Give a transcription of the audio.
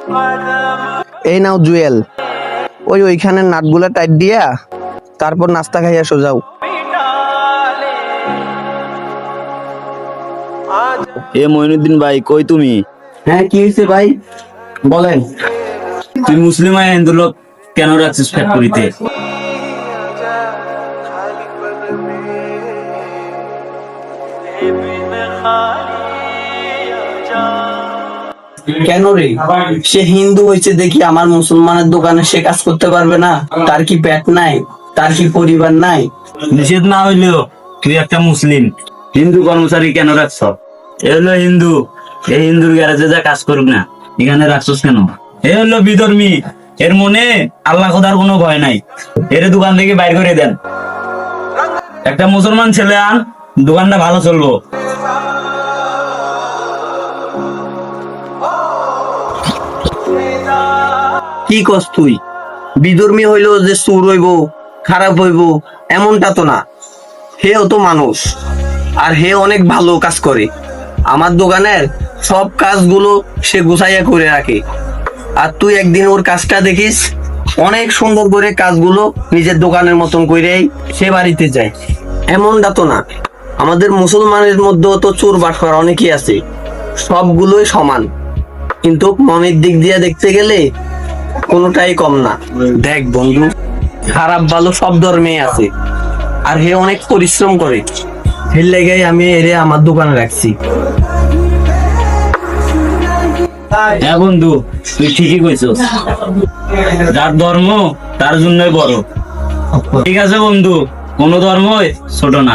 এই নাও জুয়েল, ওইখানে নাটগুলা টাইট দিয়া তারপর নাস্তা খাইয়া সোজাও। এ মইনুদ্দিন ভাই, কই তুমি? হ্যাঁ, কি হয়েছে ভাই বলেন। তুই মুসলিম আর হিন্দু লোক কেন রাখছিস ফ্যাক্টরিতে? কেন রে? সে হিন্দু হয়েছে দেখি আমার মুসলমানের দোকানে সে কাজ করতে পারবে না? তার কি পেট নাই? তার কি পরিবার নাই? নিষেধ না হইলেও তুই একটা মুসলিম, হিন্দু কর্মচারী কেন রাখছ? এ হলো হিন্দু, এই হিন্দুর গ্যারেজে যা কাজ করুক না, এখানে রাখছস কেন? এ হলো বিধর্মী, এর মনে আল্লাহ খোদার কোনো ভয় নাই, এর দোকান থেকে বাইর করে দেন। একটা মুসলমান ছেলে আন, দোকানটা ভালো চলবো। কি কস তুই? বিধর্মী হইলো যে সুর হইব, খারাপ হইব এমনটা তো না। হেও তো মানুষ, আর হে অনেক ভালো কাজ করে। আমার দোকানের সব কাজগুলো সে গুছাইয়া করে রাখে। আর তুই একদিন ওর কাজটা দেখিস, অনেক সুন্দর করে কাজগুলো নিজের দোকানের মতন করেই সে বাড়িতে যায়। এমনটা তো না। আমাদের মুসলমানের মধ্যেও তো চোর বাটখার অনেকেই আছে, সবগুলোই সমান, কিন্তু মনের দিক দিয়ে দেখতে গেলে কোনোটাই কম না। দেখ বন্ধু, খারাপ ভালো সব ধর্মেই আছে, আর হে অনেক পরিশ্রম করে। এর লেগেই আমি এরে আমার দোকানে রাখছি। হ্যাঁ বন্ধু, তুই ঠিকই কইছস, যার ধর্ম তার জন্যই বড়। ঠিক আছে বন্ধু, কোনো ধর্মই ছোট না।